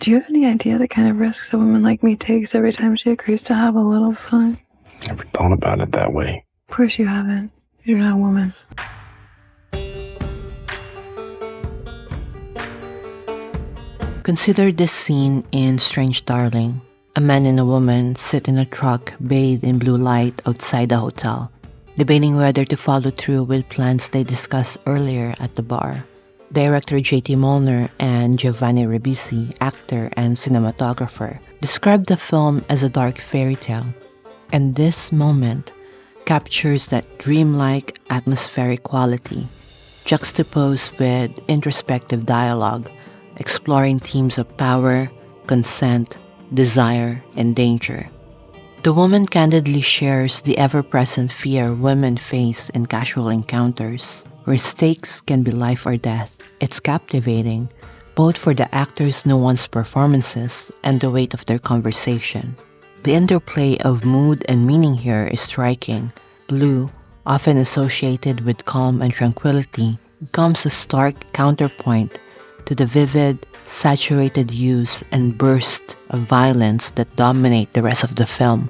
Do you have any idea the kind of risks a woman like me takes every time she agrees to have a little fun? Never thought about it that way. Of course you haven't. You're not a woman. Consider this scene in Strange Darling. A man and a woman sit in a truck bathed in blue light outside the hotel, debating whether to follow through with plans they discussed earlier at the bar. Director JT Mollner and Giovanni Ribisi, actor and cinematographer, described the film as a dark fairy tale, and this moment captures that dreamlike atmospheric quality, juxtaposed with introspective dialogue, exploring themes of power, consent, desire, and danger. The woman candidly shares the ever-present fear women face in casual encounters, where stakes can be life or death. It's captivating, both for the actors' nuanced performances and the weight of their conversation. The interplay of mood and meaning here is striking. Blue, often associated with calm and tranquility, becomes a stark counterpoint to the vivid, saturated hues and bursts of violence that dominate the rest of the film.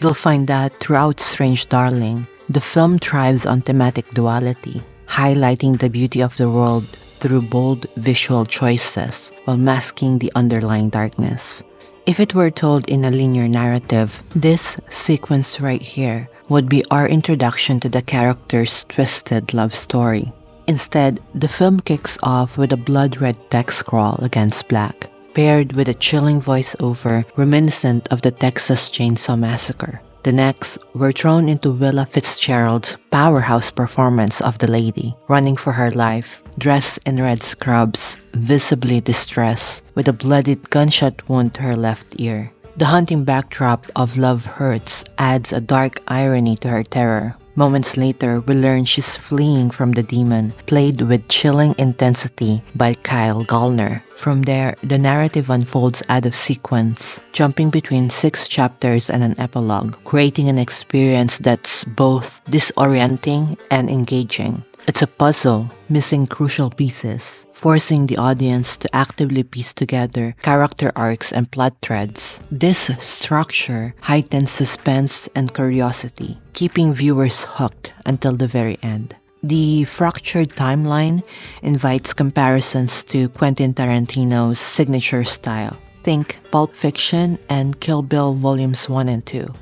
You'll find that throughout Strange Darling, the film thrives on thematic duality, highlighting the beauty of the world through bold visual choices while masking the underlying darkness. If it were told in a linear narrative, this sequence right here would be our introduction to the character's twisted love story. Instead, the film kicks off with a blood-red text scroll against black, paired with a chilling voiceover reminiscent of the Texas Chainsaw Massacre. The next, we're thrown into Willa Fitzgerald's powerhouse performance of the lady, running for her life, dressed in red scrubs, visibly distressed, with a bloodied gunshot wound to her left ear. The haunting backdrop of Love Hurts adds a dark irony to her terror. Moments later, we learn she's fleeing from the demon, played with chilling intensity by Kyle Gallner. From there, the narrative unfolds out of sequence, jumping between 6 chapters and an epilogue, creating an experience that's both disorienting and engaging. It's a puzzle, missing crucial pieces, forcing the audience to actively piece together character arcs and plot threads. This structure heightens suspense and curiosity, keeping viewers hooked until the very end. The fractured timeline invites comparisons to Quentin Tarantino's signature style. Think Pulp Fiction and Kill Bill Volumes 1 and 2.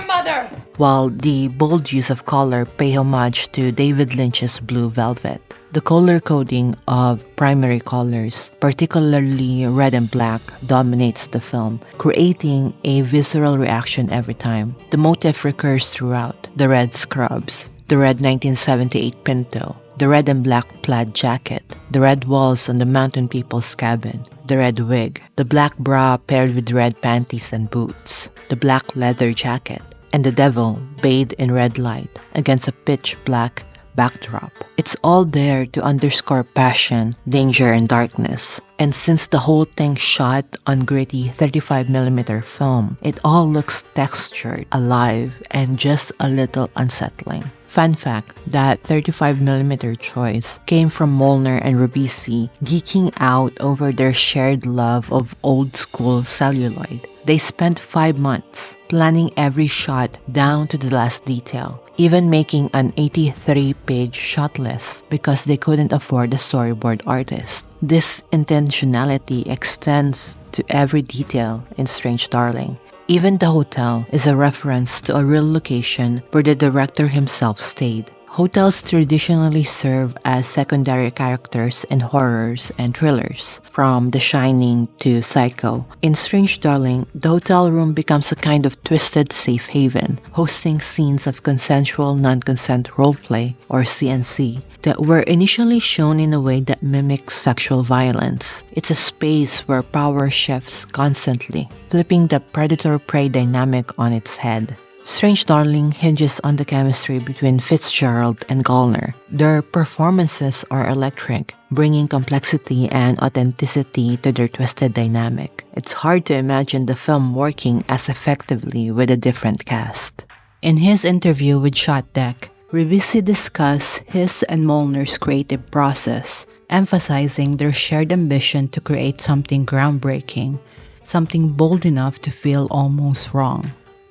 Mother! While the bold use of color pay homage to David Lynch's Blue Velvet. The color coding of primary colors, particularly red and black, dominates the film, creating a visceral reaction every time. The motif recurs throughout: the red scrubs, the red 1978 Pinto, the red and black plaid jacket, the red walls on the mountain people's cabin, the red wig, the black bra paired with red panties and boots, the black leather jacket, and the devil bathed in red light against a pitch black backdrop. It's all there to underscore passion, danger, and darkness. And since the whole thing's shot on gritty 35mm film, it all looks textured, alive, and just a little unsettling. Fun fact, that 35mm choice came from Mollner and Ribisi geeking out over their shared love of old-school celluloid. They spent 5 months planning every shot down to the last detail, even making an 83-page shot list because they couldn't afford a storyboard artist. This intentionality extends to every detail in Strange Darling. Even the hotel is a reference to a real location where the director himself stayed. Hotels traditionally serve as secondary characters in horrors and thrillers, from The Shining to Psycho. In Strange Darling, the hotel room becomes a kind of twisted safe haven, hosting scenes of consensual non-consent roleplay, or CNC, that were initially shown in a way that mimics sexual violence. It's a space where power shifts constantly, flipping the predator-prey dynamic on its head. Strange Darling hinges on the chemistry between Fitzgerald and Gallner. Their performances are electric, bringing complexity and authenticity to their twisted dynamic. It's hard to imagine the film working as effectively with a different cast. In his interview with Shot Deck, Ribisi discussed his and Mollner's creative process emphasizing their shared ambition to create something groundbreaking, something bold enough to feel almost wrong.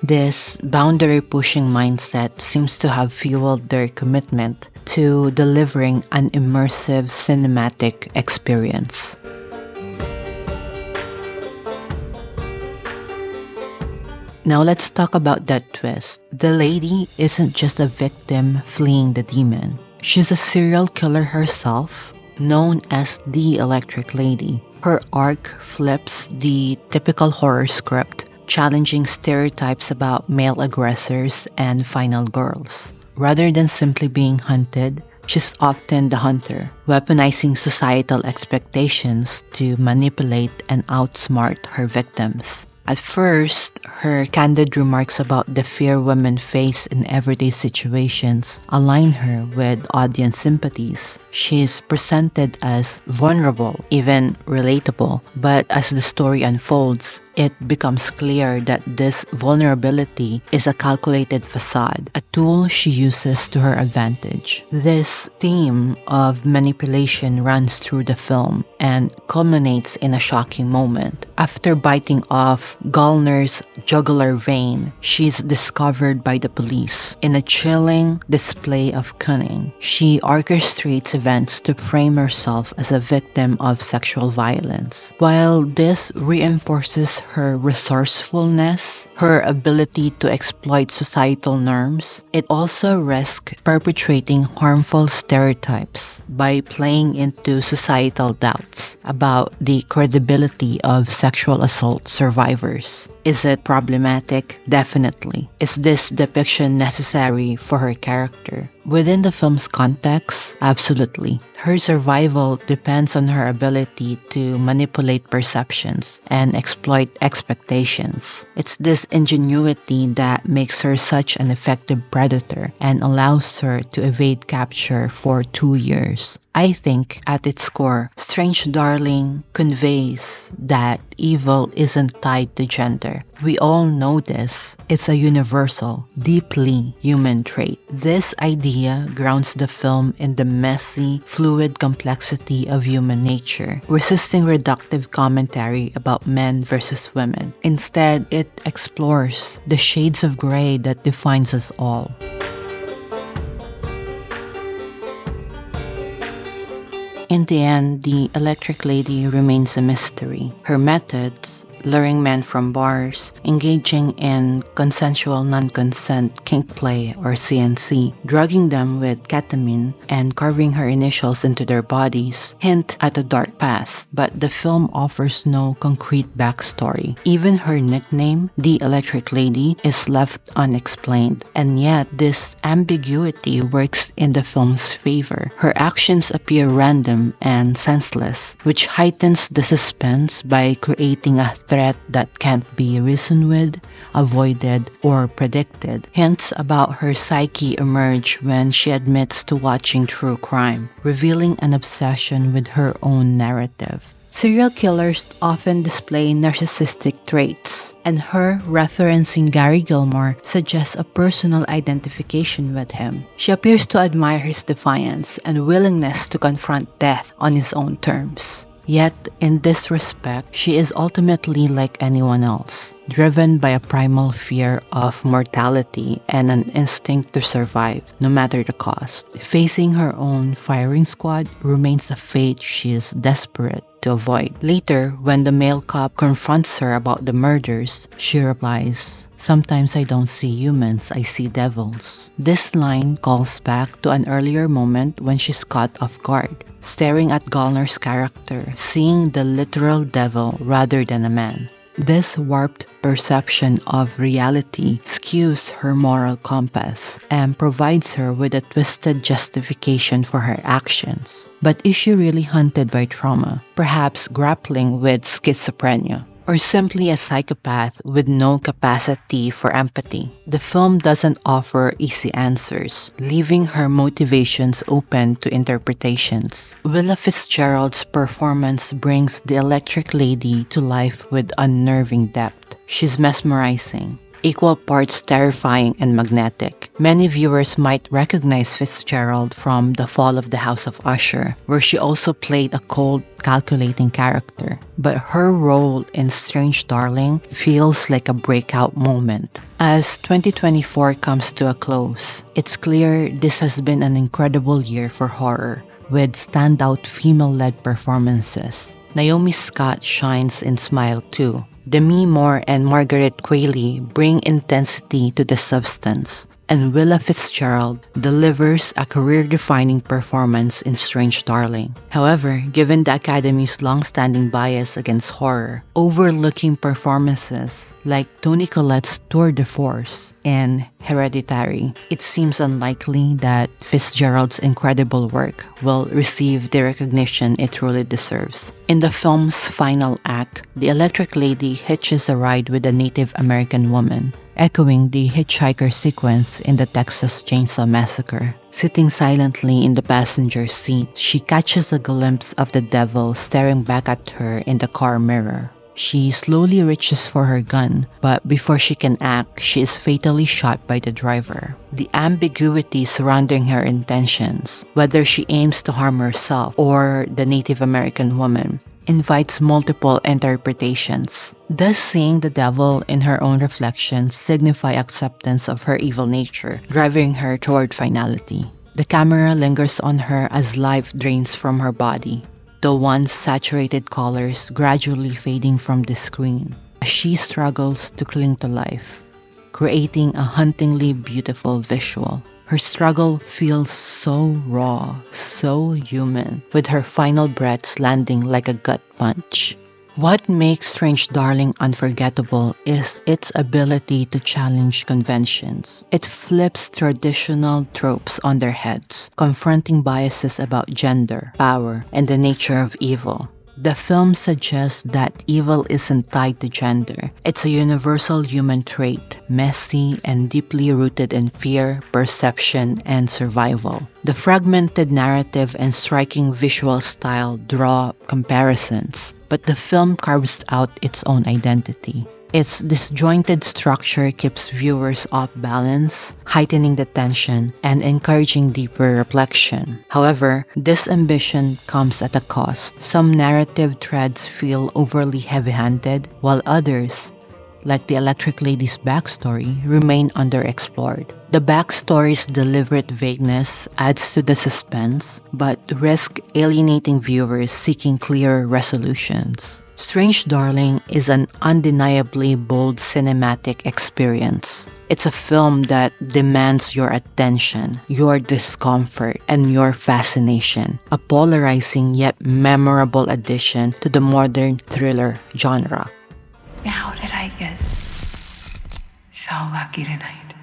This boundary-pushing mindset seems to have fueled their commitment to delivering an immersive cinematic experience. Now let's talk about that twist. The lady isn't just a victim fleeing the demon. She's a serial killer herself, known as the Electric Lady. Her arc flips the typical horror script, challenging stereotypes about male aggressors and final girls. Rather than simply being hunted, she's often the hunter, weaponizing societal expectations to manipulate and outsmart her victims. At first, her candid remarks about the fear women face in everyday situations align her with audience sympathies. She's presented as vulnerable, even relatable, but as the story unfolds, it becomes clear that this vulnerability is a calculated facade, a tool she uses to her advantage. This theme of manipulation runs through the film and culminates in a shocking moment. After biting off Gallner's jugular vein, she's discovered by the police. In a chilling display of cunning, she orchestrates events to frame herself as a victim of sexual violence. While this reinforces her resourcefulness, her ability to exploit societal norms, it also risks perpetuating harmful stereotypes by playing into societal doubts about the credibility of sexual assault survivors. Is it problematic? Definitely. Is this depiction necessary for her character? Within the film's context, absolutely. Her survival depends on her ability to manipulate perceptions and exploit expectations. It's this ingenuity that makes her such an effective predator and allows her to evade capture for 2 years. I think, at its core, Strange Darling conveys that evil isn't tied to gender. We all know this. It's a universal, deeply human trait. This idea grounds the film in the messy, fluid complexity of human nature, resisting reductive commentary about men versus women. Instead, it explores the shades of gray that defines us all. In the end, the Electric Lady remains a mystery. Her methods, luring men from bars, engaging in consensual non-consent kink play or CNC, drugging them with ketamine, and carving her initials into their bodies hint at a dark past, but the film offers no concrete backstory. Even her nickname, the Electric Lady, is left unexplained, and yet this ambiguity works in the film's favor. Her actions appear random and senseless, which heightens the suspense by creating a threat that can't be reasoned with, avoided, or predicted. Hints about her psyche emerge when she admits to watching true crime, revealing an obsession with her own narrative. Serial killers often display narcissistic traits, and her referencing Gary Gilmore suggests a personal identification with him. She appears to admire his defiance and willingness to confront death on his own terms. Yet, in this respect, she is ultimately like anyone else, driven by a primal fear of mortality and an instinct to survive, no matter the cost. Facing her own firing squad remains a fate she is desperate to avoid. Later, when the male cop confronts her about the murders, she replies, "Sometimes I don't see humans, I see devils." This line calls back to an earlier moment when she's caught off guard, staring at Gallner's character, seeing the literal devil rather than a man. This warped perception of reality skews her moral compass and provides her with a twisted justification for her actions. But is she really haunted by trauma, perhaps grappling with schizophrenia, or simply a psychopath with no capacity for empathy? The film doesn't offer easy answers, leaving her motivations open to interpretations. Willa Fitzgerald's performance brings the Electric Lady to life with unnerving depth. She's mesmerizing, equal parts terrifying and magnetic. Many viewers might recognize Fitzgerald from The Fall of the House of Usher, where she also played a cold, calculating character. But her role in Strange Darling feels like a breakout moment. As 2024 comes to a close, it's clear this has been an incredible year for horror, with standout female-led performances. Naomi Scott shines in Smile 2. Demi Moore and Margaret Qualley bring intensity to the substance, and Willa Fitzgerald delivers a career-defining performance in Strange Darling. However, given the Academy's long-standing bias against horror, overlooking performances like Toni Collette's tour de force in Hereditary, it seems unlikely that Fitzgerald's incredible work will receive the recognition it truly deserves. In the film's final act, the Electric Lady hitches a ride with a Native American woman, echoing the hitchhiker sequence in the Texas Chainsaw Massacre. Sitting silently in the passenger seat, she catches a glimpse of the devil staring back at her in the car mirror. She slowly reaches for her gun, but before she can act, she is fatally shot by the driver. The ambiguity surrounding her intentions, whether she aims to harm herself or the Native American woman, invites multiple interpretations. Does seeing the devil in her own reflection signify acceptance of her evil nature, driving her toward finality? The camera lingers on her as life drains from her body, the once saturated colors gradually fading from the screen as she struggles to cling to life, creating a hauntingly beautiful visual. Her struggle feels so raw, so human, with her final breaths landing like a gut punch. What makes Strange Darling unforgettable is its ability to challenge conventions. It flips traditional tropes on their heads, confronting biases about gender, power, and the nature of evil. The film suggests that evil isn't tied to gender. It's a universal human trait, messy and deeply rooted in fear, perception, and survival. The fragmented narrative and striking visual style draw comparisons, but the film carves out its own identity. Its disjointed structure keeps viewers off balance, heightening the tension and encouraging deeper reflection. However, this ambition comes at a cost. Some narrative threads feel overly heavy-handed, while others, like the Electric Lady's backstory, remain underexplored. The backstory's deliberate vagueness adds to the suspense, but risks alienating viewers seeking clearer resolutions. Strange Darling is an undeniably bold cinematic experience. It's a film that demands your attention, your discomfort, and your fascination. A polarizing yet memorable addition to the modern thriller genre. How did I get so lucky tonight?